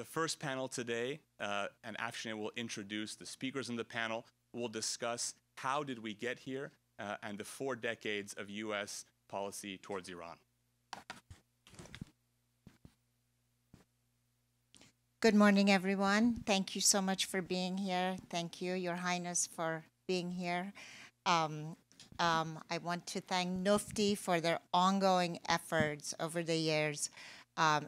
The first panel today, and Afschineh will introduce the speakers in the panel, will discuss how did we get here and the 4 decades of U.S. policy towards Iran. Good morning, everyone. Thank you so much for being here. Thank you, Your Highness, for being here. I want to thank NUFDI for their ongoing efforts over the years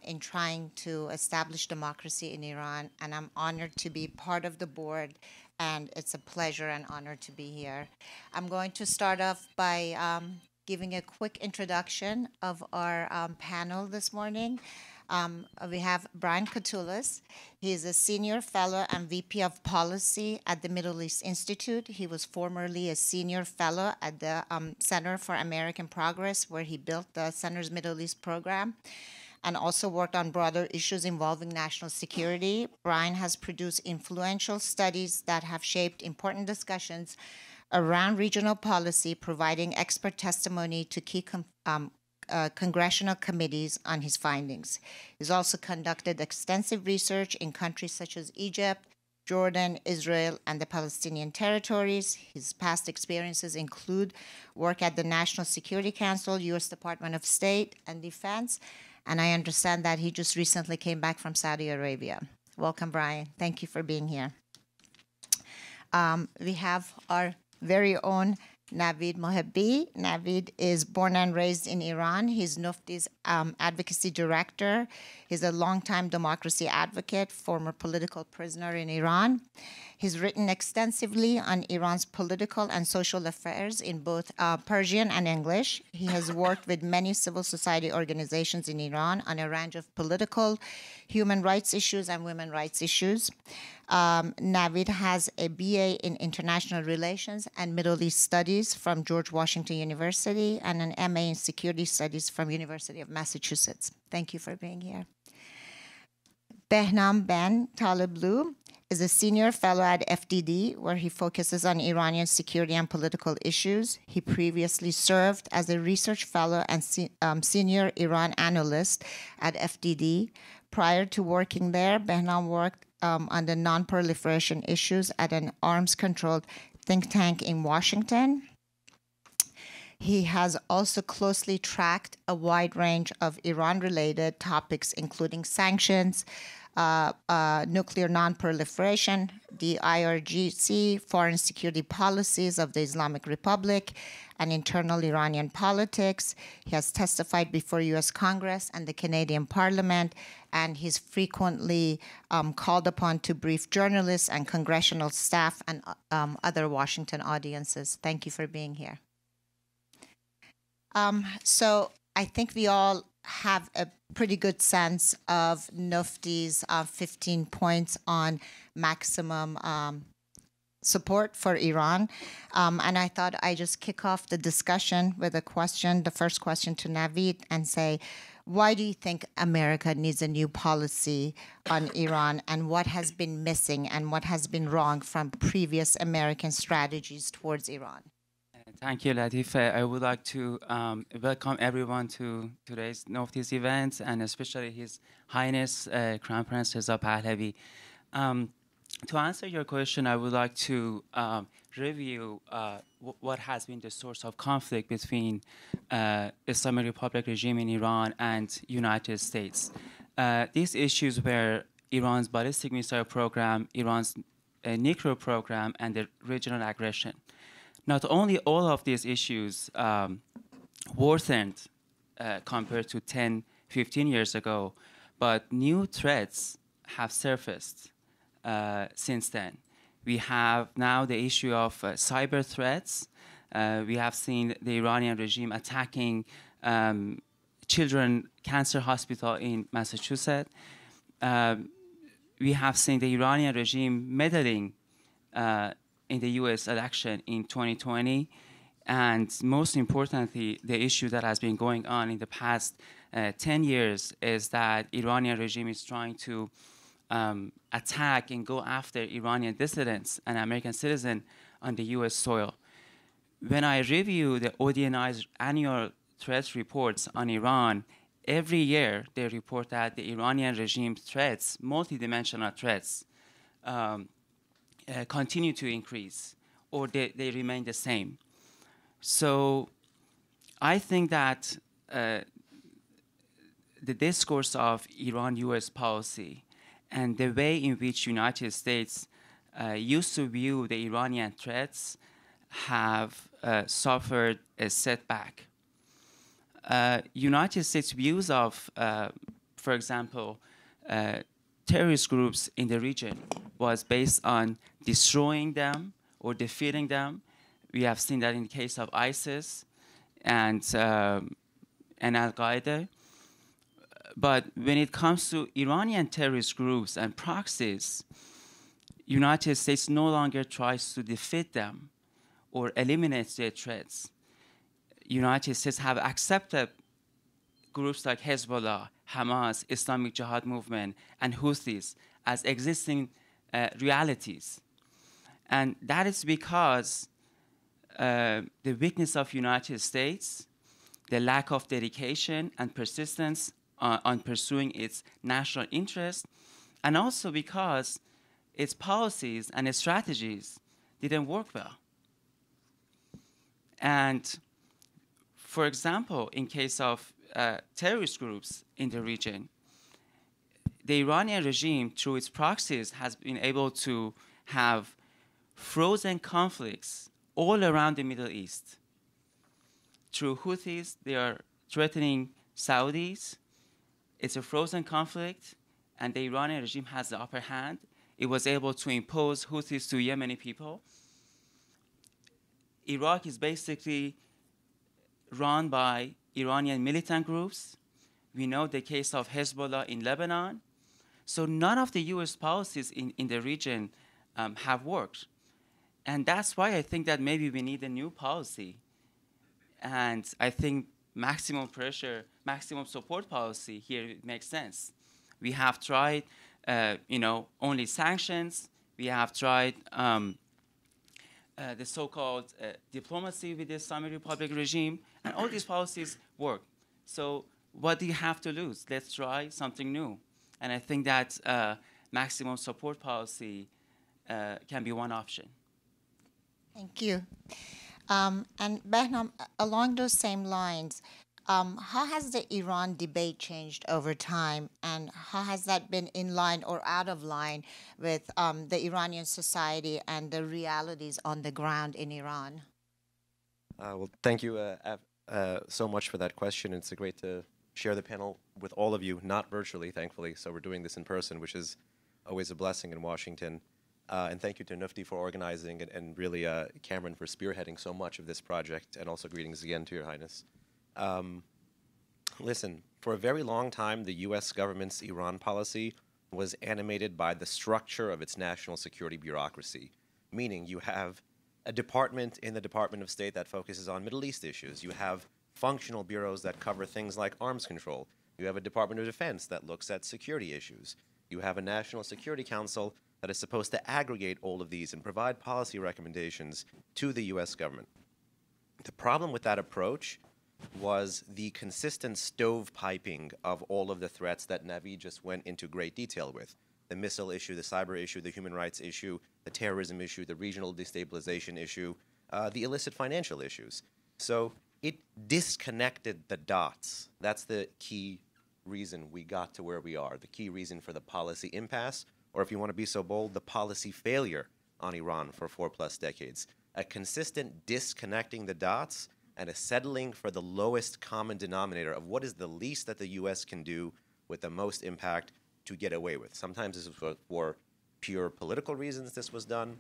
in trying to establish democracy in Iran, and I'm honored to be part of the board, and it's a pleasure and honor to be here. I'm going to start off by giving a quick introduction of our panel this morning. We have Brian Katulis. He is a senior fellow and VP of policy at the Middle East Institute. He was formerly a senior fellow at the Center for American Progress, where he built the Center's Middle East program and also worked on broader issues involving national security. Brian has produced influential studies that have shaped important discussions around regional policy, providing expert testimony to key congressional committees on his findings. He's also conducted extensive research in countries such as Egypt, Jordan, Israel, and the Palestinian territories. His past experiences include work at the National Security Council, U.S. Department of State and Defense, and I understand that he just recently came back from Saudi Arabia. Welcome, Brian. Thank you for being here. We have our very own Navid Mohebbi. Navid is born and raised in Iran. He's NUFDI's advocacy director. He's a longtime democracy advocate, former political prisoner in Iran. He's written extensively on Iran's political and social affairs in both Persian and English. He has worked with many civil society organizations in Iran on a range of political, human rights issues, and women's rights issues. Navid has a BA in International Relations and Middle East Studies from George Washington University and an MA in Security Studies from University of Massachusetts. Thank you for being here. Behnam Ben Taleblu is a senior fellow at FDD, where he focuses on Iranian security and political issues. He previously served as a research fellow and senior Iran analyst at FDD. Prior to working there, Behnam worked on the non-proliferation issues at an arms-controlled think tank in Washington. He has also closely tracked a wide range of Iran-related topics, including sanctions, nuclear non-proliferation, the IRGC, foreign security policies of the Islamic Republic, and internal Iranian politics. He has testified before U.S. Congress and the Canadian Parliament, and he's frequently called upon to brief journalists and congressional staff and other Washington audiences. Thank you for being here. So I think we all have a pretty good sense of NUFDI's 15 points on maximum support for Iran. And I thought I'd just kick off the discussion with a question, the first question to Navid, and say, why do you think America needs a new policy on Iran, and what has been missing and what has been wrong from previous American strategies towards Iran? Thank you, Latifi. I would like to welcome everyone to today's NUFDI's event, and especially His Highness Crown Prince Reza Pahlavi. To answer your question, I would like to review what has been the source of conflict between Islamic Republic regime in Iran and United States. These issues were Iran's ballistic missile program, Iran's nuclear program, and the regional aggression. Not only all of these issues worsened compared to 10, 15 years ago, but new threats have surfaced since then. We have now the issue of cyber threats. We have seen the Iranian regime attacking Children's Cancer Hospital in Massachusetts. We have seen the Iranian regime meddling in the U.S. election in 2020. And most importantly, the issue that has been going on in the past 10 years is that Iranian regime is trying to attack and go after Iranian dissidents and American citizens on the U.S. soil. When I review the ODNI's annual threat reports on Iran, every year they report that the Iranian regime threats, multidimensional threats, continue to increase, or they remain the same. So I think that the discourse of Iran-US policy and the way in which United States used to view the Iranian threats have suffered a setback. United States views of, for example, terrorist groups in the region was based on destroying them or defeating them. We have seen that in the case of ISIS and Al-Qaeda. But when it comes to Iranian terrorist groups and proxies, United States no longer tries to defeat them or eliminate their threats. United States have accepted groups like Hezbollah, Hamas, Islamic Jihad movement, and Houthis as existing realities. And that is because the weakness of United States, the lack of dedication and persistence on pursuing its national interest, and also because its policies and its strategies didn't work well. And for example, in case of terrorist groups in the region, the Iranian regime, through its proxies, has been able to have frozen conflicts all around the Middle East. Through Houthis, they are threatening Saudis. It's a frozen conflict, and the Iranian regime has the upper hand. It was able to impose Houthis to Yemeni people. Iraq is basically run by Iranian militant groups. We know the case of Hezbollah in Lebanon. So none of the US policies in the region have worked. And that's why I think that maybe we need a new policy. And I think maximum pressure, maximum support policy here makes sense. We have tried, only sanctions. We have tried the so-called diplomacy with the Islamic Republic regime, and all these policies work. So what do you have to lose? Let's try something new. And I think that maximum support policy can be one option. Thank you. And Behnam, along those same lines, how has the Iran debate changed over time, and how has that been in line or out of line with the Iranian society and the realities on the ground in Iran? Well, thank you so much for that question. It's great to share the panel with all of you, not virtually, thankfully. So we're doing this in person, which is always a blessing in Washington. And thank you to NUFDI for organizing, and really Cameron for spearheading so much of this project, and also greetings again to Your Highness. Listen, for a very long time, the U.S. government's Iran policy was animated by the structure of its national security bureaucracy, meaning you have a department in the Department of State that focuses on Middle East issues. You have functional bureaus that cover things like arms control. You have a Department of Defense that looks at security issues. You have a National Security Council that is supposed to aggregate all of these and provide policy recommendations to the U.S. government. The problem with that approach was the consistent stovepiping of all of the threats that Navid just went into great detail with. The missile issue, the cyber issue, the human rights issue, the terrorism issue, the regional destabilization issue, the illicit financial issues. So it disconnected the dots. That's the key reason we got to where we are, the key reason for the policy impasse, or if you want to be so bold, the policy failure on Iran for 4+ decades. A consistent disconnecting the dots and a settling for the lowest common denominator of what is the least that the U.S. can do with the most impact to get away with. Sometimes this was for pure political reasons this was done.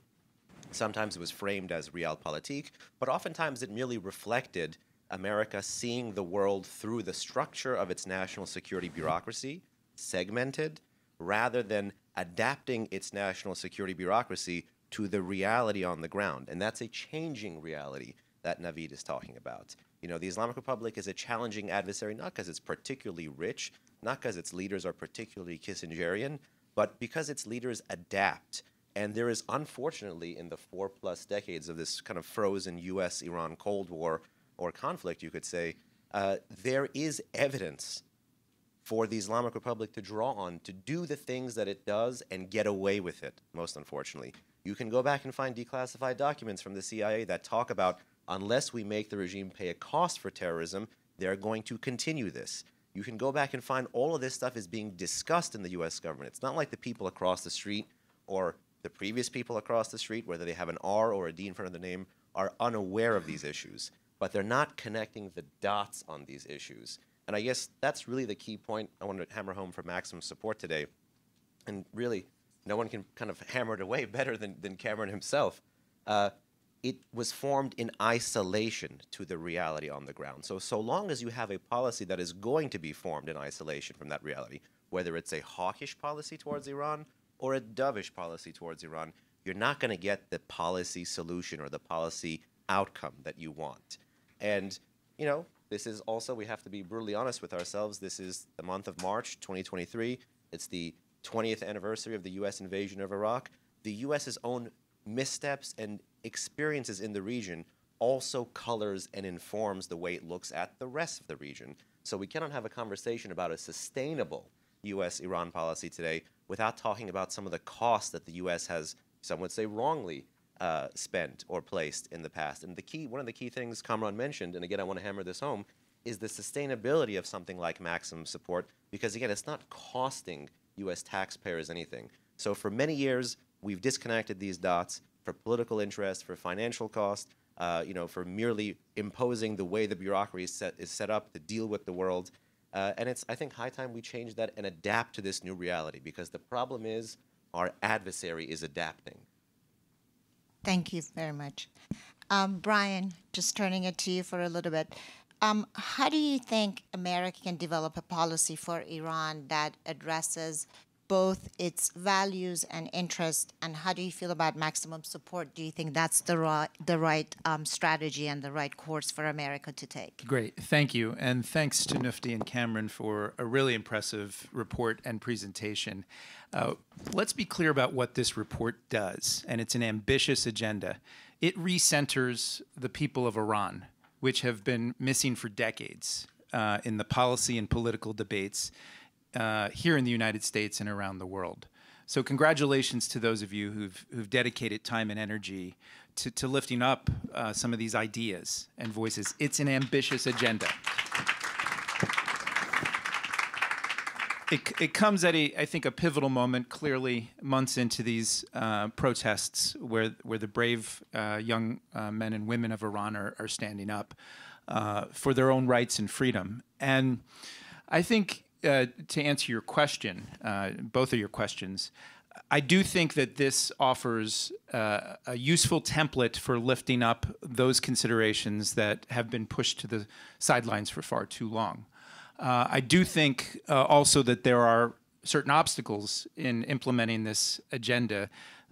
Sometimes it was framed as realpolitik, but oftentimes it merely reflected America seeing the world through the structure of its national security bureaucracy, segmented, rather than adapting its national security bureaucracy to the reality on the ground. And that's a changing reality that Navid is talking about. You know, the Islamic Republic is a challenging adversary, not because it's particularly rich, not because its leaders are particularly Kissingerian, but because its leaders adapt. And there is, unfortunately, in the 4+ decades of this kind of frozen U.S.-Iran Cold War or conflict, you could say, there is evidence for the Islamic Republic to draw on to do the things that it does and get away with it, most unfortunately. You can go back and find declassified documents from the CIA that talk about unless we make the regime pay a cost for terrorism, they're going to continue this. You can go back and find all of this stuff is being discussed in the U.S. government. It's not like the people across the street or the previous people across the street, whether they have an R or a D in front of the name, are unaware of these issues. But they're not connecting the dots on these issues. And I guess that's really the key point I wanted to hammer home for maximum support today. And really, no one can kind of hammer it away better than Cameron himself. It was formed in isolation to the reality on the ground. So long as you have a policy that is going to be formed in isolation from that reality, whether it's a hawkish policy towards Iran or a dovish policy towards Iran, you're not going to get the policy solution or the policy outcome that you want. And, you know, this is also, we have to be brutally honest with ourselves. This is the month of March 2023. It's the 20th anniversary of the U.S. invasion of Iraq. The U.S.'s own missteps and experiences in the region also colors and informs the way it looks at the rest of the region. So we cannot have a conversation about a sustainable U.S.-Iran policy today without talking about some of the costs that the U.S. has, some would say wrongly, spent or placed in the past. And one of the key things Kamran mentioned, and again I want to hammer this home, is the sustainability of something like maximum support, because again, it's not costing U.S. taxpayers anything. So for many years, we've disconnected these dots for political interest, for financial cost, for merely imposing the way the bureaucracy is set up to deal with the world. And it's, I think, high time we change that and adapt to this new reality, because the problem is our adversary is adapting. Thank you very much. Brian, just turning it to you for a little bit. How do you think America can develop a policy for Iran that addresses both its values and interests, and how do you feel about maximum support? Do you think that's the right strategy and the right course for America to take? Great, thank you. And thanks to NUFDI and Cameron for a really impressive report and presentation. Let's be clear about what this report does, and it's an ambitious agenda. It recenters the people of Iran, which have been missing for decades in the policy and political debates here in the United States and around the world. So congratulations to those of you who've dedicated time and energy to lifting up some of these ideas and voices. It's an ambitious agenda. It comes at I think, a pivotal moment, clearly months into these protests where the brave young men and women of Iran are standing up for their own rights and freedom. And I think to answer your question, both of your questions, I do think that this offers a useful template for lifting up those considerations that have been pushed to the sidelines for far too long. I do think also that there are certain obstacles in implementing this agenda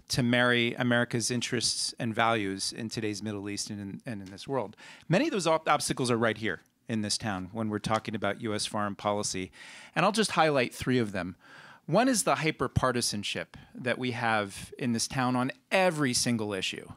to marry America's interests and values in today's Middle East and in this world. Many of those obstacles are right here in this town when we're talking about U.S. foreign policy. And I'll just highlight three of them. One is the hyper-partisanship that we have in this town on every single issue.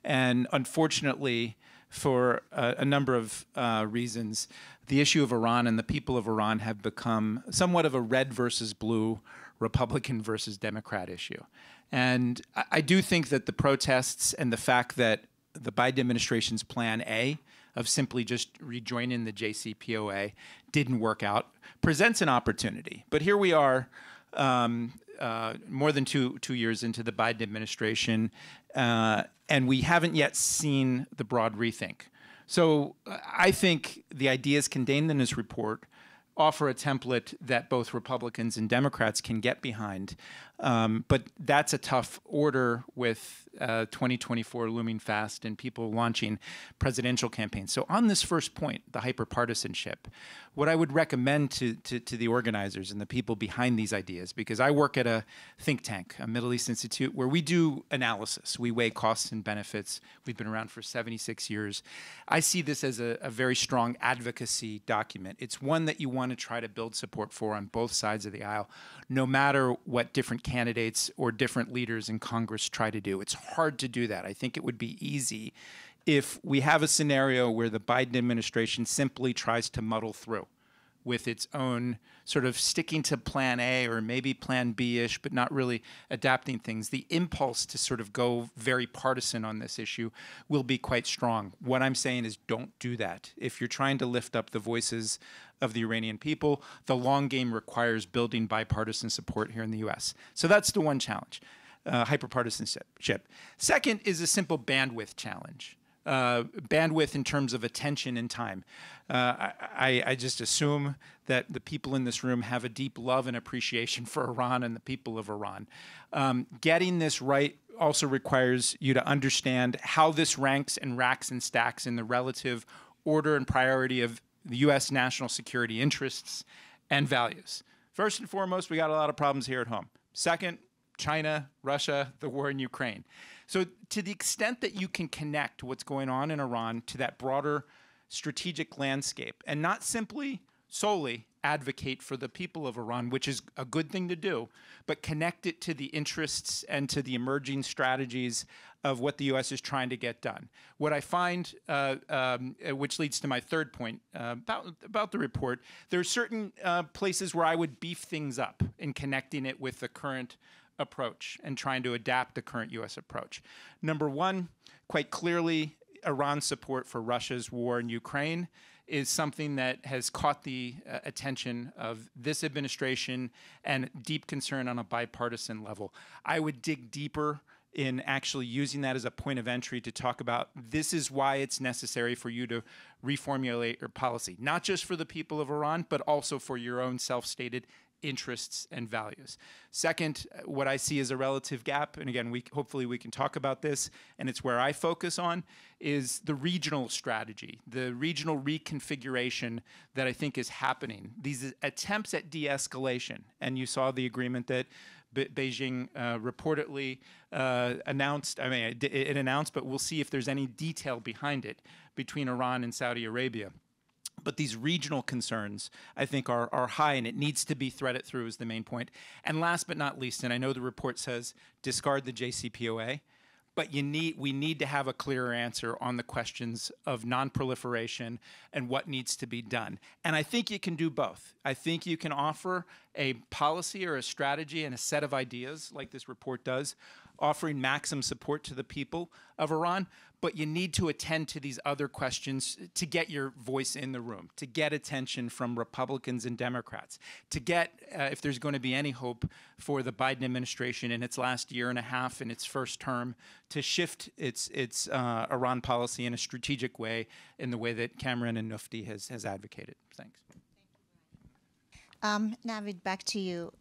And unfortunately, for a number of reasons, the issue of Iran and the people of Iran have become somewhat of a red versus blue, Republican versus Democrat issue. And I do think that the protests and the fact that the Biden administration's plan A of simply just rejoining the JCPOA didn't work out presents an opportunity. But here we are, more than two years into the Biden administration, and we haven't yet seen the broad rethink. So I think the ideas contained in this report offer a template that both Republicans and Democrats can get behind. But that's a tough order with 2024 looming fast and people launching presidential campaigns. So on this first point, the hyperpartisanship, what I would recommend to the organizers and the people behind these ideas, because I work at a think tank, a Middle East Institute, where we do analysis. We weigh costs and benefits. We've been around for 76 years. I see this as a very strong advocacy document. It's one that you want to try to build support for on both sides of the aisle, no matter what different candidates or different leaders in Congress try to do. It's hard to do that. I think it would be easy if we have a scenario where the Biden administration simply tries to muddle through with its own sort of sticking to plan A or maybe plan B-ish, but not really adapting things, the impulse to sort of go very partisan on this issue will be quite strong. What I'm saying is don't do that. If you're trying to lift up the voices of the Iranian people, the long game requires building bipartisan support here in the U.S. So that's the one challenge, hyperpartisanship. Second is a simple bandwidth challenge. Bandwidth in terms of attention and time. I just assume that the people in this room have a deep love and appreciation for Iran and the people of Iran. Getting this right also requires you to understand how this ranks and racks and stacks in the relative order and priority of the U.S. national security interests and values. First and foremost, we got a lot of problems here at home. Second, China, Russia, the war in Ukraine. So to the extent that you can connect what's going on in Iran to that broader strategic landscape and not simply solely advocate for the people of Iran, which is a good thing to do, but connect it to the interests and to the emerging strategies of what the U.S. is trying to get done. What I find, which leads to my third point about the report, there are certain places where I would beef things up in connecting it with the current approach and trying to adapt the current U.S. approach. Number one, quite clearly, Iran's support for Russia's war in Ukraine is something that has caught the attention of this administration and deep concern on a bipartisan level. I would dig deeper in actually using that as a point of entry to talk about this is why it's necessary for you to reformulate your policy, not just for the people of Iran, but also for your own self-stated interests and values. Second, what I see as a relative gap, and again, hopefully we can talk about this, and it's where I focus on, is the regional strategy, the regional reconfiguration that I think is happening. These attempts at de-escalation, and you saw the agreement that Beijing reportedly announced. I mean, it announced, but we'll see if there's any detail behind it between Iran and Saudi Arabia. But these regional concerns, I think, are high, and it needs to be threaded through is the main point. And last but not least, and I know the report says discard the JCPOA, but we need to have a clearer answer on the questions of nonproliferation and what needs to be done. And I think you can do both. I think you can offer a policy or a strategy and a set of ideas, like this report does, offering maximum support to the people of Iran, but you need to attend to these other questions to get your voice in the room, to get attention from Republicans and Democrats, to get, if there's going to be any hope for the Biden administration in its last year and a half in its first term, to shift its Iran policy in a strategic way, in the way that Cameron and NUFDI has advocated. Thanks. Navid, back to you.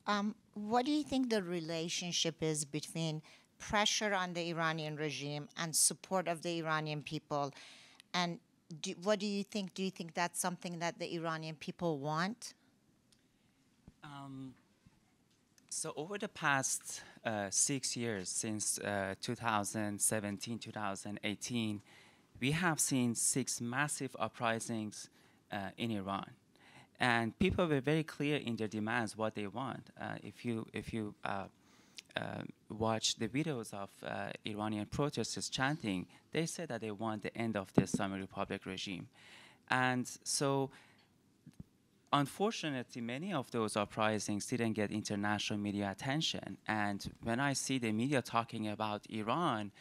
What do you think the relationship is between pressure on the Iranian regime and support of the Iranian people? And what do you think? Do you think that's something that the Iranian people want? So over the past 6 years, since 2017, 2018, we have seen 6 massive uprisings in Iran. And people were very clear in their demands what they want. If you watch the videos of Iranian protesters chanting, they said that they want the end of the Islamic Republic regime. And so, unfortunately, many of those uprisings didn't get international media attention. And when I see the media talking about Iran,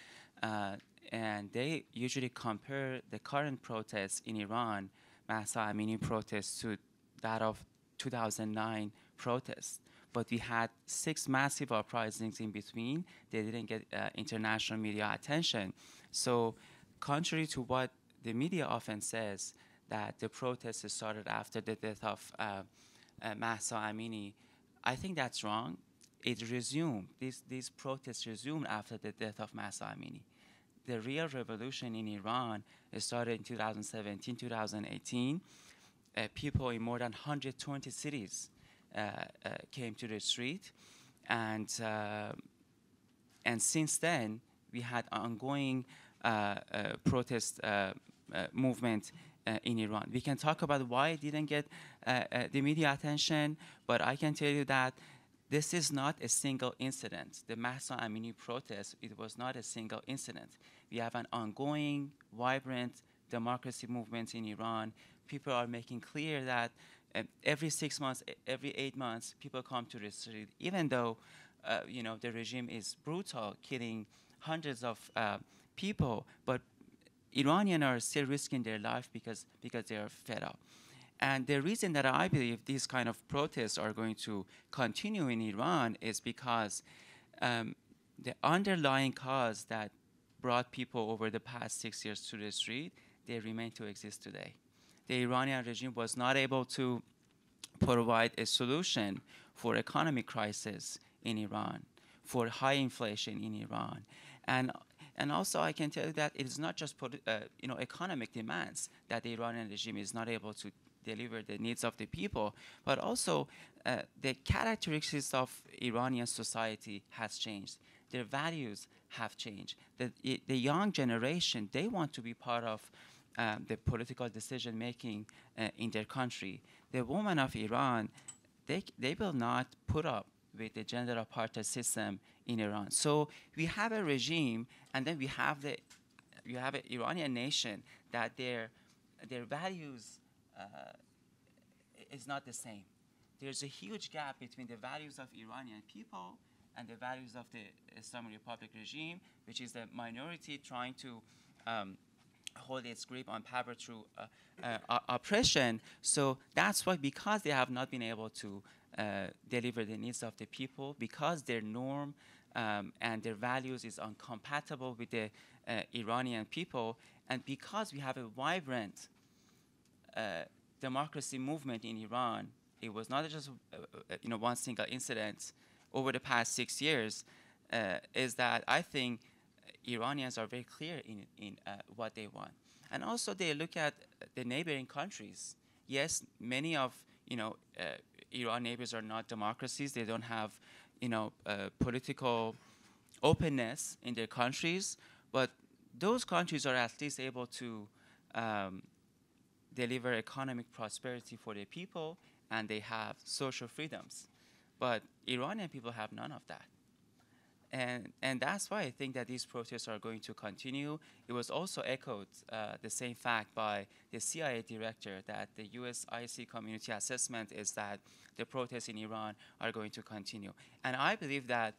and they usually compare the current protests in Iran, Mahsa Amini protests, to that of 2009 protests. But we had 6 massive uprisings in between. They didn't get international media attention. So contrary to what the media often says, that the protests started after the death of Mahsa Amini, I think that's wrong. It resumed. These protests resumed after the death of Mahsa Amini. The real revolution in Iran started in 2017, 2018. People in more than 120 cities came to the street, and since then we had ongoing protest movement in Iran. We can talk about why it didn't get the media attention, but I can tell you that this is not a single incident. The Mahsa Amini protest, it was not a single incident. We have an ongoing, vibrant democracy movement in Iran. People are making clear that every 6 months, every 8 months, people come to the street, even though the regime is brutal, killing hundreds of people, but Iranians are still risking their life because they are fed up. And the reason that I believe these kind of protests are going to continue in Iran is because the underlying cause that brought people over the past 6 years to the street, they remain to exist today. The Iranian regime was not able to provide a solution for economic crisis in Iran, for high inflation in Iran. And also I can tell you that it is not just economic demands that the Iranian regime is not able to deliver the needs of the people, but also the characteristics of Iranian society has changed. Their values have changed. The young generation, they want to be part of the political decision making in their country. The women of Iran, they will not put up with the gender apartheid system in Iran. So we have a regime, and then we have an Iranian nation that their values is not the same. There's a huge gap between the values of Iranian people and the values of the Islamic Republic regime, which is the minority trying to hold its grip on power through oppression. So that's why, because they have not been able to deliver the needs of the people, because their norm and their values is incompatible with the Iranian people, and because we have a vibrant democracy movement in Iran, it was not just one single incident over the past 6 years, is that I think Iranians are very clear in what they want. And also they look at the neighboring countries. Yes, many of Iran neighbors are not democracies. They don't have political openness in their countries, but those countries are at least able to deliver economic prosperity for their people, and they have social freedoms. But Iranian people have none of that. And that's why I think that these protests are going to continue. It was also echoed, the same fact, by the CIA director, that the US IC community assessment is that the protests in Iran are going to continue. And I believe that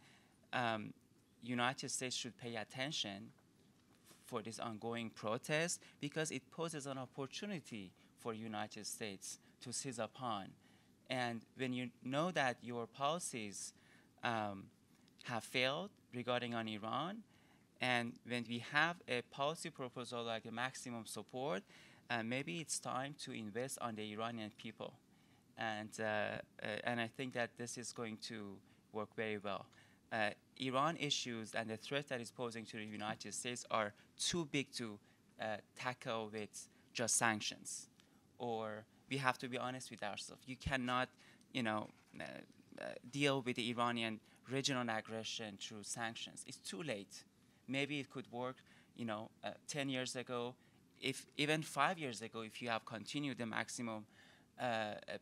United States should pay attention for this ongoing protest, because it poses an opportunity for United States to seize upon. And when you know that your policies have failed regarding on Iran, and when we have a policy proposal like a maximum support, maybe it's time to invest on the Iranian people. And I think that this is going to work very well. Iran issues and the threat that is posing to the United States are too big to tackle with just sanctions. Or we have to be honest with ourselves. You cannot, deal with the Iranian regional aggression through sanctions. It's too late. Maybe it could work, 10 years ago, even 5 years ago, if you have continued the maximum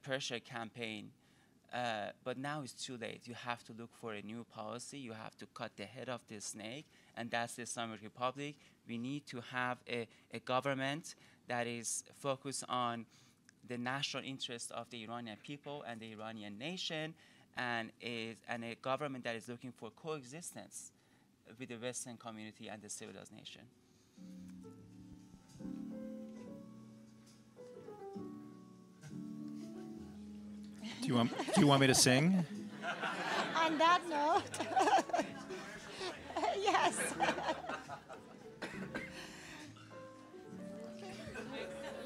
pressure campaign. But now it's too late. You have to look for a new policy. You have to cut the head of the snake, and that's the Islamic Republic. We need to have a government that is focused on the national interest of the Iranian people and the Iranian nation, and a government that is looking for coexistence with the Western community and the civilized nation. Do you want me to sing? On that note, yes.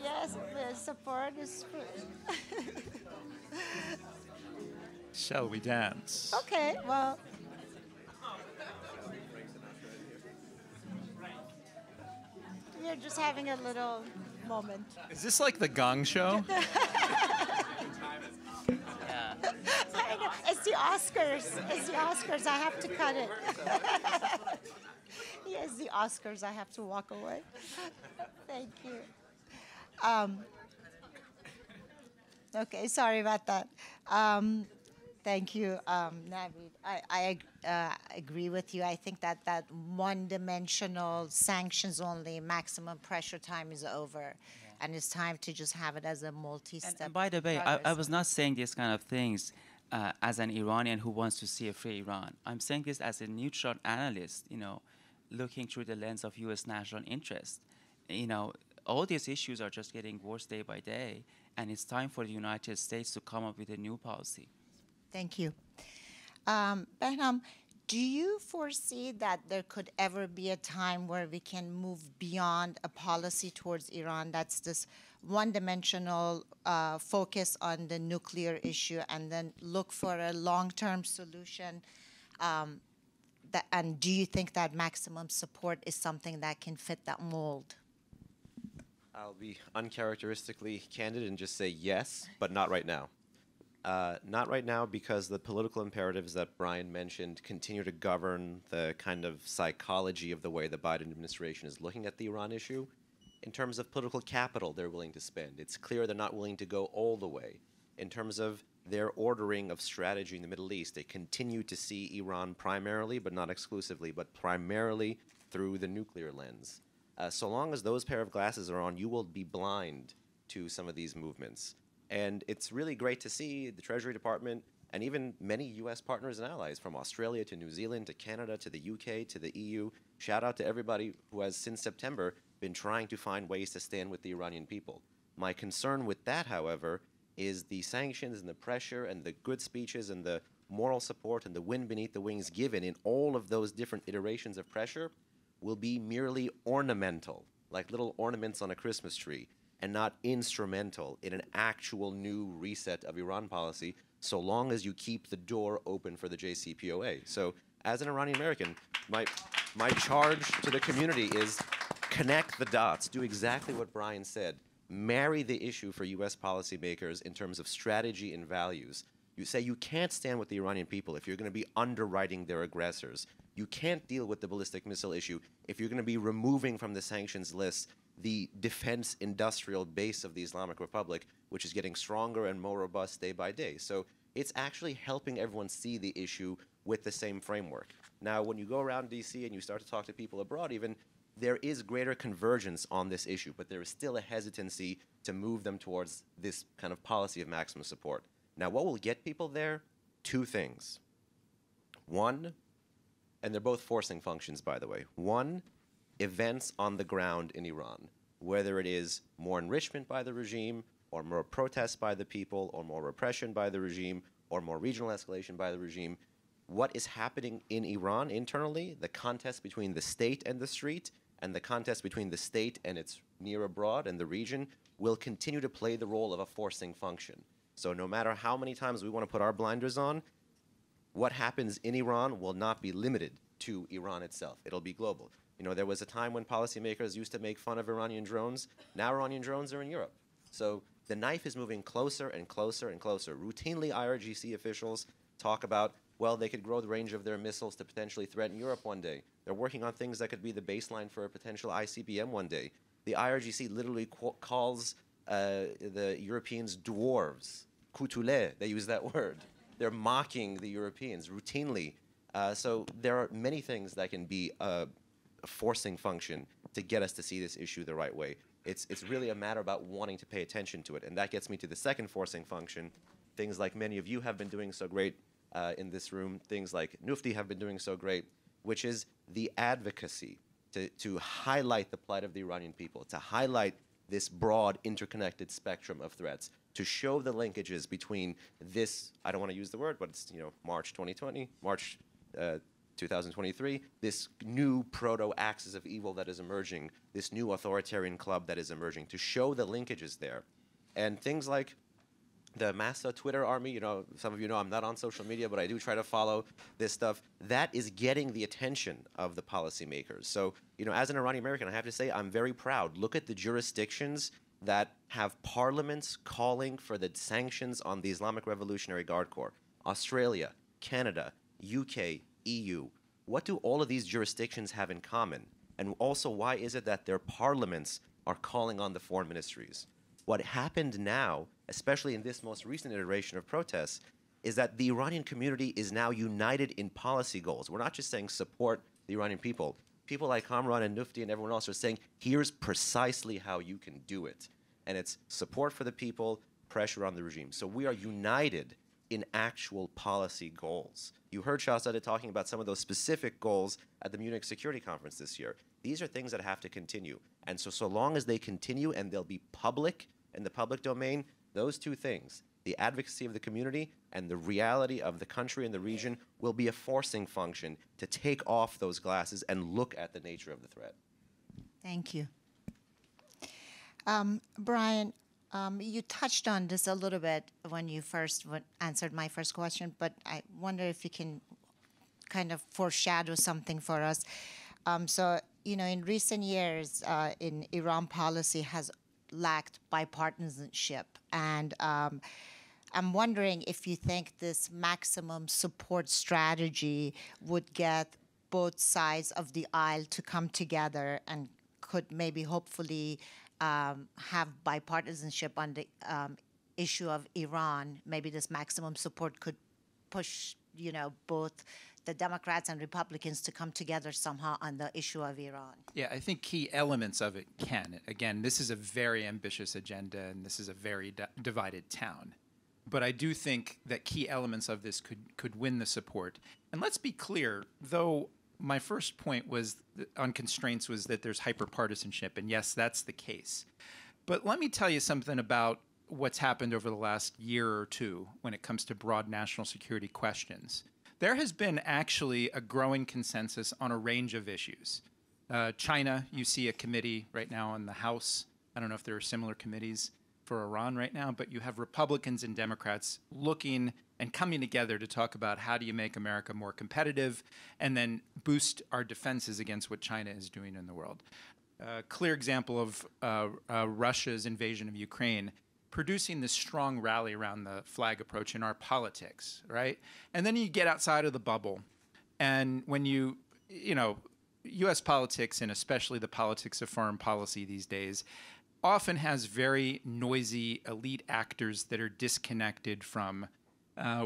Yes, the support is free. Shall we dance? Okay, well. We're just having a little moment. Is this like the Gong Show? Yeah. I know. It's the Oscars. It's the Oscars. I have to cut it. Yes, the Oscars. I have to walk away. Thank you. Okay, sorry about that. Thank you, Navid. I agree with you. I think that one-dimensional, sanctions-only, maximum pressure time is over. and it's time to just have it as a multi-step. And by the way, I progress. was not saying these kind of things as an Iranian who wants to see a free Iran. I'm saying this as a neutral analyst, looking through the lens of U.S. national interest. All these issues are just getting worse day by day, and it's time for the United States to come up with a new policy. Thank you. Behnam, do you foresee that there could ever be a time where we can move beyond a policy towards Iran that's this one-dimensional focus on the nuclear issue and then look for a long-term solution? And do you think that maximum support is something that can fit that mold? I'll be uncharacteristically candid and just say yes, but not right now. Not right now because the political imperatives that Brian mentioned continue to govern the kind of psychology of the way the Biden administration is looking at the Iran issue. In terms of political capital they're willing to spend, it's clear they're not willing to go all the way. In terms of their ordering of strategy in the Middle East, they continue to see Iran primarily, but not exclusively, but primarily through the nuclear lens. So long as those pair of glasses are on, you will be blind to some of these movements. And it's really great to see the Treasury Department and even many U.S. partners and allies, from Australia to New Zealand to Canada to the U.K. to the EU. Shout out to everybody who has, since September, been trying to find ways to stand with the Iranian people. My concern with that, however, is the sanctions and the pressure and the good speeches and the moral support and the wind beneath the wings given in all of those different iterations of pressure will be merely ornamental, like little ornaments on a Christmas tree, and not instrumental in an actual new reset of Iran policy, so long as you keep the door open for the JCPOA. So as an Iranian American, my charge to the community is connect the dots, do exactly what Brian said, marry the issue for U.S. policymakers in terms of strategy and values. You say you can't stand with the Iranian people if you're going to be underwriting their aggressors. You can't deal with the ballistic missile issue if you're going to be removing from the sanctions list the defense industrial base of the Islamic Republic, which is getting stronger and more robust day by day. So it's actually helping everyone see the issue with the same framework. Now, when you go around D.C. and you start to talk to people abroad even, there is greater convergence on this issue, but there is still a hesitancy to move them towards this kind of policy of maximum support. Now, what will get people there? Two things. One, and they're both forcing functions, by the way. One, events on the ground in Iran, whether it is more enrichment by the regime, or more protests by the people, or more repression by the regime, or more regional escalation by the regime. What is happening in Iran internally, the contest between the state and the street, and the contest between the state and its near abroad and the region, will continue to play the role of a forcing function. So no matter how many times we want to put our blinders on, what happens in Iran will not be limited to Iran itself. It'll be global. There was a time when policymakers used to make fun of Iranian drones. Now Iranian drones are in Europe. So the knife is moving closer and closer and closer. Routinely, IRGC officials talk about, well, they could grow the range of their missiles to potentially threaten Europe one day. They're working on things that could be the baseline for a potential ICBM one day. The IRGC literally calls the Europeans dwarves. Katulis, they use that word. They're mocking the Europeans routinely. So there are many things that can be a forcing function to get us to see this issue the right way. It's really a matter about wanting to pay attention to it. And that gets me to the second forcing function, things like many of you have been doing so great in this room, things like NUFDI have been doing so great, which is the advocacy to highlight the plight of the Iranian people, to highlight this broad interconnected spectrum of threats, to show the linkages between this, I don't want to use the word, but it's March 2020, March 2023, this new proto-axis of evil that is emerging, this new authoritarian club that is emerging, to show the linkages there. And things like the Massa Twitter army, some of you know I'm not on social media, but I do try to follow this stuff. That is getting the attention of the policymakers. So, as an Iranian American, I have to say I'm very proud. Look at the jurisdictions that have parliaments calling for the sanctions on the Islamic Revolutionary Guard Corps. Australia, Canada, UK, EU. What do all of these jurisdictions have in common? And also, why is it that their parliaments are calling on the foreign ministries? What happened now, especially in this most recent iteration of protests, is that the Iranian community is now united in policy goals. We're not just saying support the Iranian people. People like Kamran and NUFDI and everyone else are saying, here's precisely how you can do it. and it's support for the people, pressure on the regime. So we are united in actual policy goals. You heard Shahzadeh talking about some of those specific goals at the Munich Security Conference this year. These are things that have to continue. And so long as they continue and they'll be public in the public domain, those two things, the advocacy of the community and the reality of the country and the region, will be a forcing function to take off those glasses and look at the nature of the threat. Thank you. Brian, you touched on this a little bit when you first answered my first question, but I wonder if you can kind of foreshadow something for us. So, in recent years, in Iran policy has lacked bipartisanship. And I'm wondering if you think this maximum support strategy would get both sides of the aisle to come together and could maybe hopefully have bipartisanship on the issue of Iran. Maybe this maximum support could push, both the Democrats and Republicans to come together somehow on the issue of Iran. Yeah, I think key elements of it can. Again, this is a very ambitious agenda, and this is a very divided town. But I do think that key elements of this could win the support. And let's be clear, though my first point was on constraints was that there's hyperpartisanship, and yes, that's the case. But let me tell you something about what's happened over the last year or two when it comes to broad national security questions. There has been actually a growing consensus on a range of issues. China, you see a committee right now in the House. I don't know if there are similar committees for Iran right now, but you have Republicans and Democrats looking and coming together to talk about how do you make America more competitive and then boost our defenses against what China is doing in the world. A clear example of Russia's invasion of Ukraine producing this strong rally around the flag approach in our politics, right? And then you get outside of the bubble, and when U.S. politics, and especially the politics of foreign policy these days, often has very noisy elite actors that are disconnected from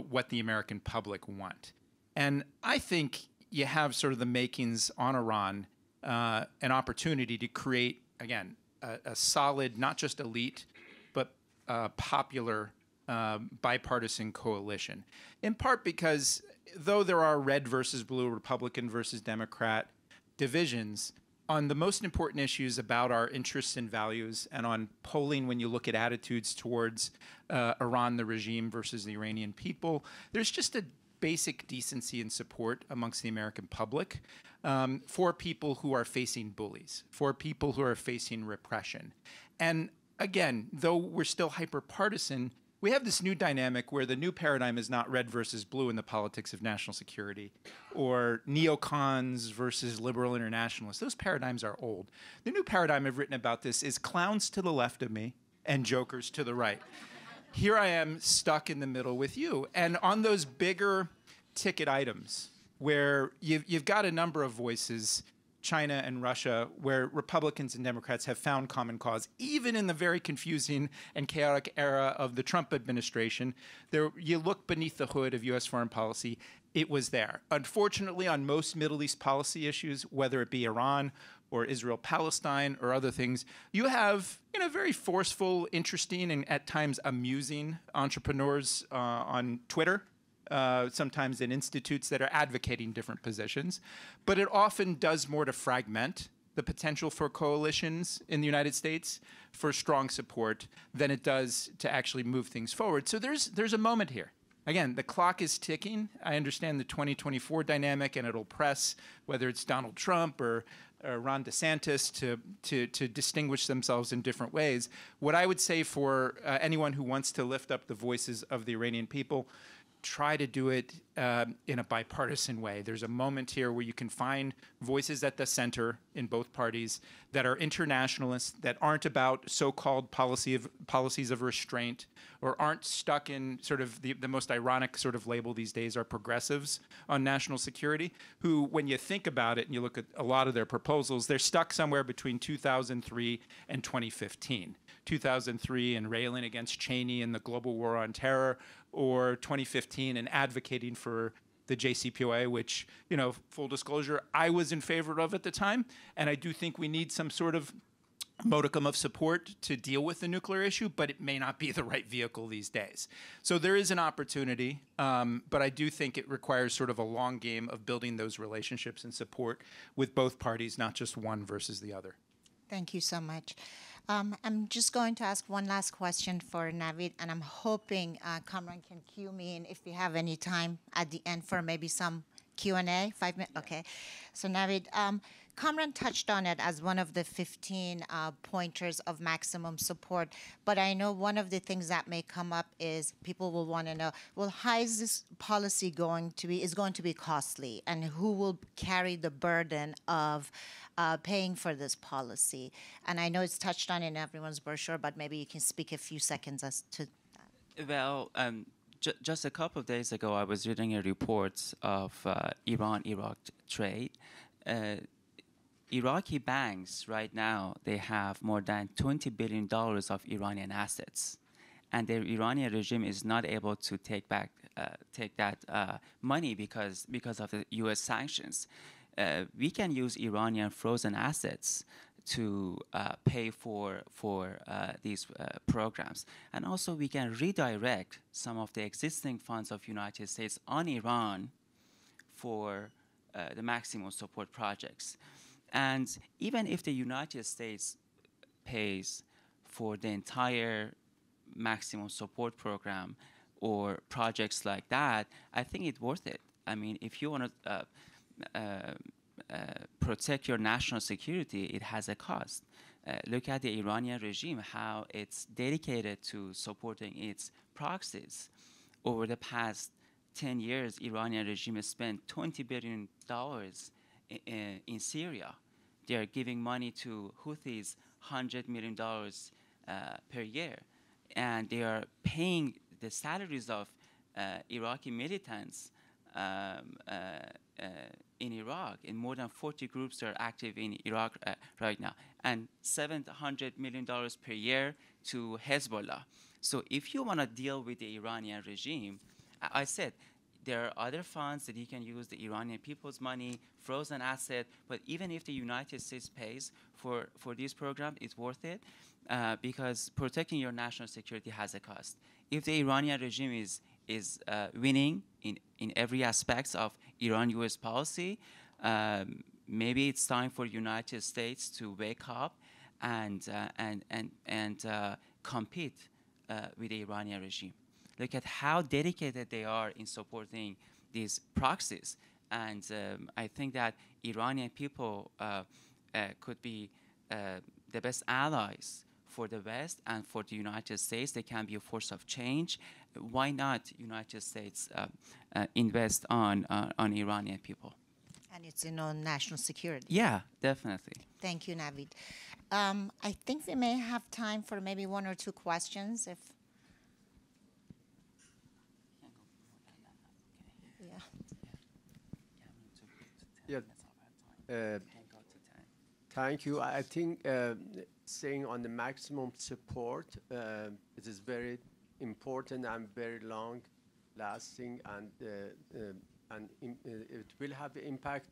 what the American public want. And I think you have sort of the makings on Iran, an opportunity to create, again, a solid, not just elite, but popular bipartisan coalition. In part because though there are red versus blue, Republican versus Democrat divisions, on the most important issues about our interests and values, and on polling when you look at attitudes towards Iran, the regime, versus the Iranian people, there's just a basic decency and support amongst the American public for people who are facing bullies, for people who are facing repression. And again, though we're still hyper-partisan, we have this new dynamic where the new paradigm is not red versus blue in the politics of national security, or neocons versus liberal internationalists. Those paradigms are old. The new paradigm I've written about this is clowns to the left of me and jokers to the right. Here I am stuck in the middle with you. And on those bigger ticket items where you've got a number of voices, China and Russia, where Republicans and Democrats have found common cause, even in the very confusing and chaotic era of the Trump administration. You look beneath the hood of U.S. foreign policy, it was there. Unfortunately, on most Middle East policy issues, whether it be Iran or Israel-Palestine or other things, you have very forceful, interesting, and at times amusing entrepreneurs on Twitter, sometimes in institutes that are advocating different positions. But it often does more to fragment the potential for coalitions in the United States for strong support than it does to actually move things forward. So there's a moment here. Again, the clock is ticking. I understand the 2024 dynamic, and it'll press whether it's Donald Trump or Ron DeSantis to distinguish themselves in different ways. What I would say for anyone who wants to lift up the voices of the Iranian people, try to do it in a bipartisan way. There's a moment here where you can find voices at the center in both parties that are internationalists, that aren't about so-called policies of restraint, or aren't stuck in sort of the most ironic sort of label these days are progressives on national security, who, when you think about it and you look at a lot of their proposals, they're stuck somewhere between 2003 and 2015. 2003 and railing against Cheney and the global war on terror, or 2015 and advocating for the JCPOA, which, full disclosure, I was in favor of at the time. And I do think we need some sort of modicum of support to deal with the nuclear issue, but it may not be the right vehicle these days. So there is an opportunity, but I do think it requires sort of a long game of building those relationships and support with both parties, not just one versus the other. Thank you so much. I'm just going to ask one last question for Navid, and I'm hoping Kamran can cue me in if we have any time at the end for maybe some Q&A, 5 minutes? Okay. So Navid, Kamran touched on it as one of the 15 pointers of maximum support, but I know one of the things that may come up is people will want to know, well, how is this policy going to be? Is going to be costly, and who will carry the burden of paying for this policy? And I know it's touched on in everyone's brochure, but maybe you can speak a few seconds as to that. Well, just a couple of days ago, I was reading a report of Iran-Iraq trade. Iraqi banks right now, they have more than $20 billion of Iranian assets. And the Iranian regime is not able to take that money because of the US sanctions. We can use Iranian frozen assets to pay for these programs. And also we can redirect some of the existing funds of United States on Iran for the maximum support projects. And even if the United States pays for the entire maximum support program or projects like that, I think it's worth it. I mean, if you want to protect your national security, it has a cost. Look at the Iranian regime, how it's dedicated to supporting its proxies. Over the past 10 years, Iranian regime has spent $20 billion in Syria. They are giving money to Houthis, $100 million per year. And they are paying the salaries of Iraqi militants in Iraq. And more than 40 groups are active in Iraq right now. And $700 million per year to Hezbollah. So if you want to deal with the Iranian regime, I said, there are other funds that you can use, the Iranian people's money, frozen asset, but even if the United States pays for this program, it's worth it because protecting your national security has a cost. If the Iranian regime is winning in every aspect of Iran-US policy, maybe it's time for United States to wake up and compete with the Iranian regime. Look at how dedicated they are in supporting these proxies. And I think that Iranian people could be the best allies for the West and for the United States. They can be a force of change. Why not United States invest on Iranian people? And it's in our national security. Yeah, definitely. Thank you, Navid. I think we may have time for maybe one or two questions. If Thank you. I think saying on the maximum support, it is very important and very long lasting, and it will have impact.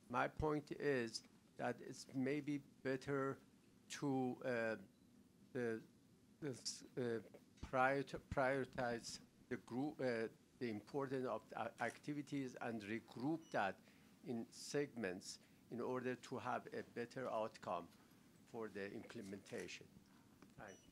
My point is that it's maybe better to prioritize the group, the importance of activities, and regroup that in segments in order to have a better outcome for the implementation. Thank you.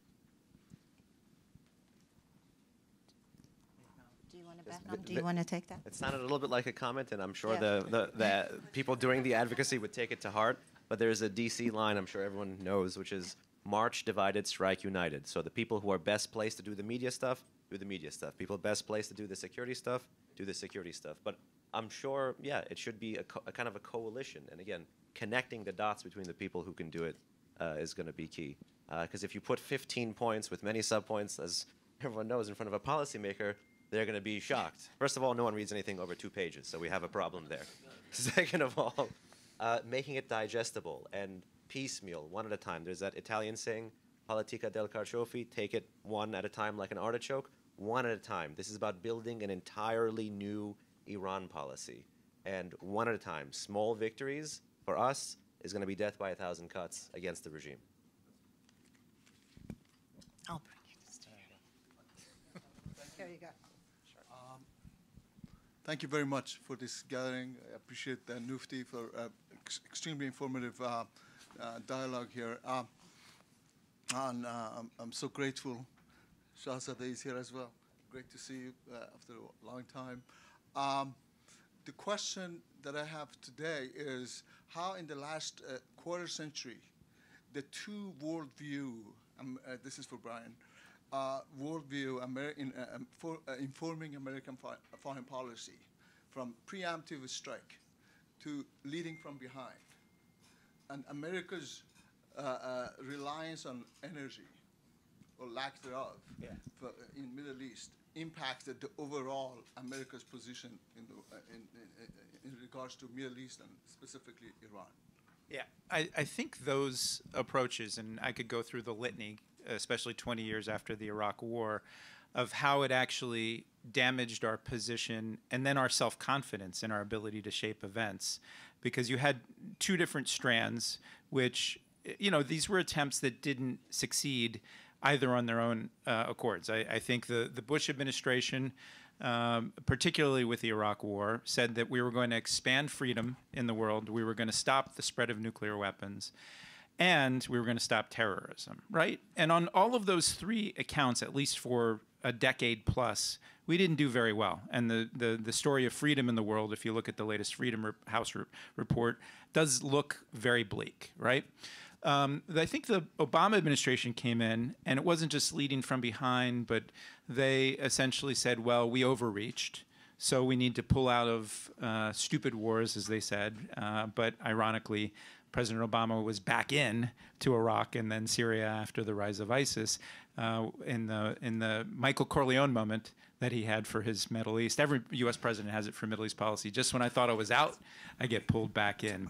Do you want to take that? It sounded a little bit like a comment, and I'm sure the people doing the advocacy would take it to heart. But there's a DC line I'm sure everyone knows, which is March divided, strike united. So the people who are best placed to do the media stuff, do the media stuff. People best placed to do the security stuff, do the security stuff. But I'm sure, yeah, it should be a kind of a coalition. And again, connecting the dots between the people who can do it is going to be key. Because if you put 15 points with many subpoints, as everyone knows, in front of a policymaker, they're going to be shocked. First of all, no one reads anything over 2 pages, so we have a problem there. Second of all, making it digestible and piecemeal, one at a time. There's that Italian saying, politica del carciofi, take it one at a time like an artichoke, one at a time. This is about building an entirely new Iran policy. And one at a time. Small victories, for us, is going to be death by 1,000 cuts against the regime. I'll bring you this to you. There you go. Thank you very much for this gathering. I appreciate NUFDI for extremely informative dialogue here. And I'm so grateful Shahzadeh is here as well. Great to see you after a long time. The question that I have today is how in the last quarter century, the two worldview, this is for Brian, worldview for informing American foreign policy, from preemptive strike to leading from behind, and America's reliance on energy, or lack thereof, in Middle East, impacted the overall America's position in regards to Middle East and specifically Iran. Yeah, I think those approaches, and I could go through the litany, especially 20 years after the Iraq War, of how it actually damaged our position and then our self-confidence in our ability to shape events. Because you had two different strands, which, you know, these were attempts that didn't succeed either on their own accords. I think the Bush administration, particularly with the Iraq War, said that we were going to expand freedom in the world, we were going to stop the spread of nuclear weapons, and we were going to stop terrorism, right? And on all of those three accounts, at least for a decade plus, we didn't do very well. And the story of freedom in the world, if you look at the latest Freedom House report, does look very bleak, right? I think the Obama administration came in, and it wasn't just leading from behind, but they essentially said, well, we overreached, so we need to pull out of stupid wars, as they said. But ironically, President Obama was back in to Iraq and then Syria after the rise of ISIS in the Michael Corleone moment that he had for his Middle East. Every U.S. president has it for Middle East policy. Just when I thought I was out, I get pulled back in.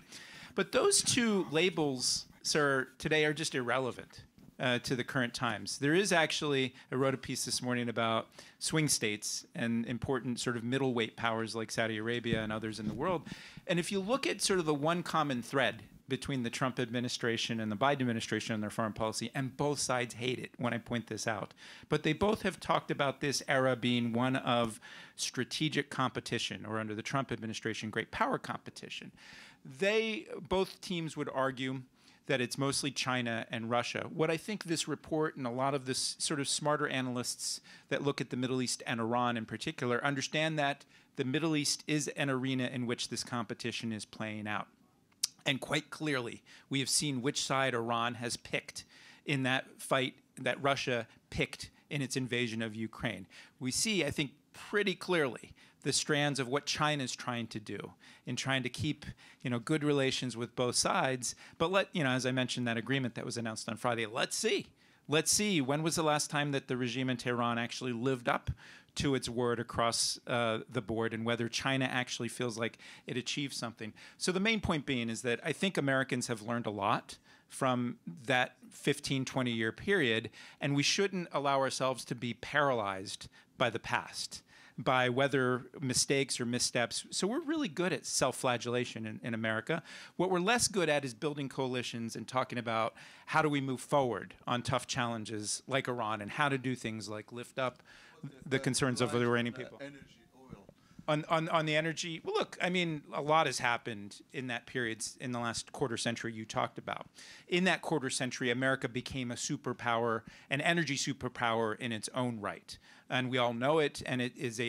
But those two labels, sir, today are just irrelevant to the current times. There is actually, I wrote a piece this morning about swing states and important sort of middleweight powers like Saudi Arabia and others in the world. And if you look at sort of the one common thread between the Trump administration and the Biden administration and their foreign policy, and both sides hate it when I point this out. But they both have talked about this era being one of strategic competition, or under the Trump administration, great power competition. Both teams would argue that it's mostly China and Russia. What I think this report and a lot of this sort of smarter analysts that look at the Middle East and Iran in particular understand that the Middle East is an arena in which this competition is playing out. And quite clearly, we have seen which side Iran has picked in that fight that Russia picked in its invasion of Ukraine. We see, I think, pretty clearly the strands of what China is trying to do in trying to keep, you know, good relations with both sides. But as I mentioned, that agreement that was announced on Friday, let's see. Let's see, when was the last time that the regime in Tehran actually lived up to its word across the board, and whether China actually feels like it achieved something. So the main point being is that I think Americans have learned a lot from that 15, 20-year period, and we shouldn't allow ourselves to be paralyzed by the past, by whether mistakes or missteps. So we're really good at self-flagellation in America. What we're less good at is building coalitions and talking about how do we move forward on tough challenges like Iran, and how to do things like lift up the concerns of the Iranian people. Energy, oil. On the energy, well, look, I mean, a lot has happened in that period, in the last quarter century you talked about. In that quarter century, America became a superpower, an energy superpower in its own right. And we all know it, and it is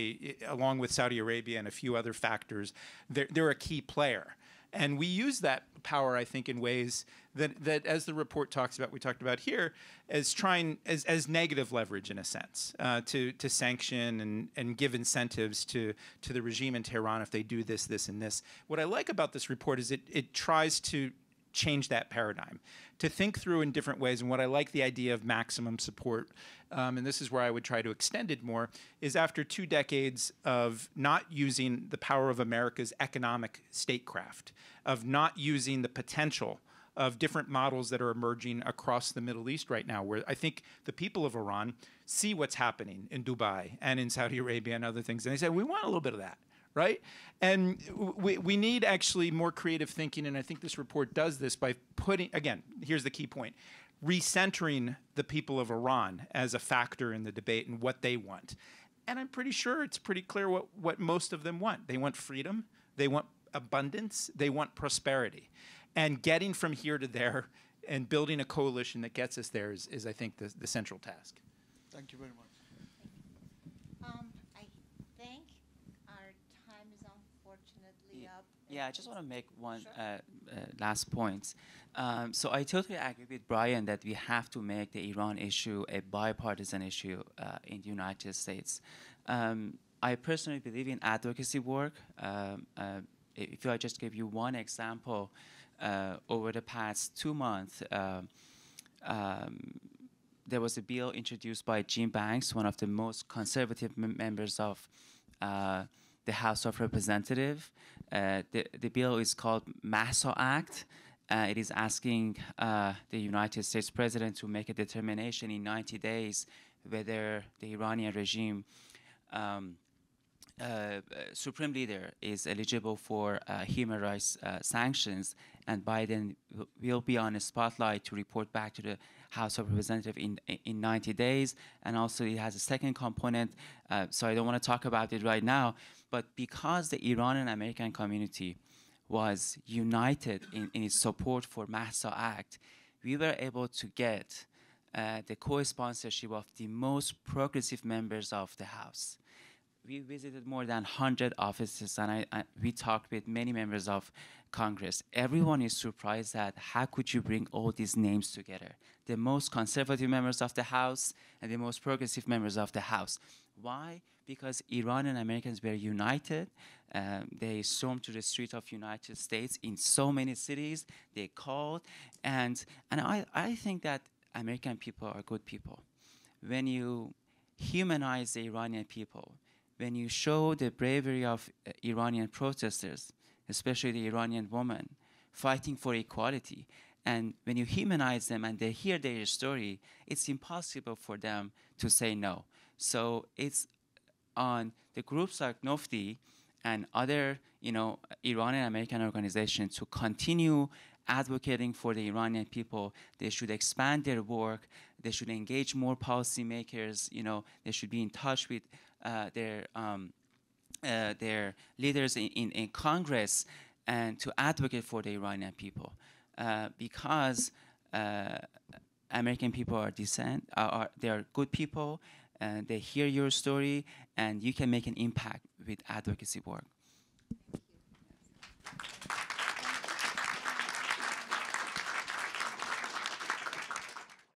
along with Saudi Arabia and a few other factors, they're a key player. And we use that power, I think, in ways that as the report talks about, we talked about here, as negative leverage in a sense, to sanction and give incentives to the regime in Tehran if they do this, this, and this. What I like about this report is it tries to change that paradigm, to think through in different ways. And what I like the idea of maximum support, and this is where I would try to extend it more, is after 2 decades of not using the power of America's economic statecraft, of not using the potential of different models that are emerging across the Middle East right now, where I think the people of Iran see what's happening in Dubai and in Saudi Arabia and other things, and they say, we want a little bit of that. Right? And we need actually more creative thinking, and I think this report does this by putting, again, here's the key point, recentering the people of Iran as a factor in the debate and what they want. And I'm pretty sure it's pretty clear what most of them want. They want freedom, they want abundance, they want prosperity. And getting from here to there and building a coalition that gets us there is I think, the central task. Thank you very much. I think our time is unfortunately up. Yeah, I just want to make one last point. So I totally agree with Brian that we have to make the Iran issue a bipartisan issue in the United States. I personally believe in advocacy work. If I just give you one example, over the past 2 months, there was a bill introduced by Jim Banks, one of the most conservative members of the House of Representatives. The bill is called Mahsa Act. It is asking the United States President to make a determination in 90 days whether the Iranian regime Supreme Leader is eligible for human rights sanctions, and Biden will be on a spotlight to report back to the House of Representatives in 90 days. And also it has a second component, so I don't want to talk about it right now, but because the Iranian American community was united in its support for Mahsa Act, we were able to get the co-sponsorship of the most progressive members of the House. We visited more than 100 offices, and we talked with many members of Congress. Everyone is surprised at how could you bring all these names together? The most conservative members of the House and the most progressive members of the House. Why? Because Iranian Americans were united. They stormed to the street of United States in so many cities. They called, and I think that American people are good people. When you humanize the Iranian people, when you show the bravery of Iranian protesters, especially the Iranian women, fighting for equality, and when you humanize them and they hear their story, it's impossible for them to say no. So it's on the groups like NUFDI and other, Iranian American organizations to continue advocating for the Iranian people. They should expand their work. They should engage more policymakers. They should be in touch with their leaders in Congress and to advocate for the Iranian people, because American people are decent, they are good people, and they hear your story, and you can make an impact with advocacy work.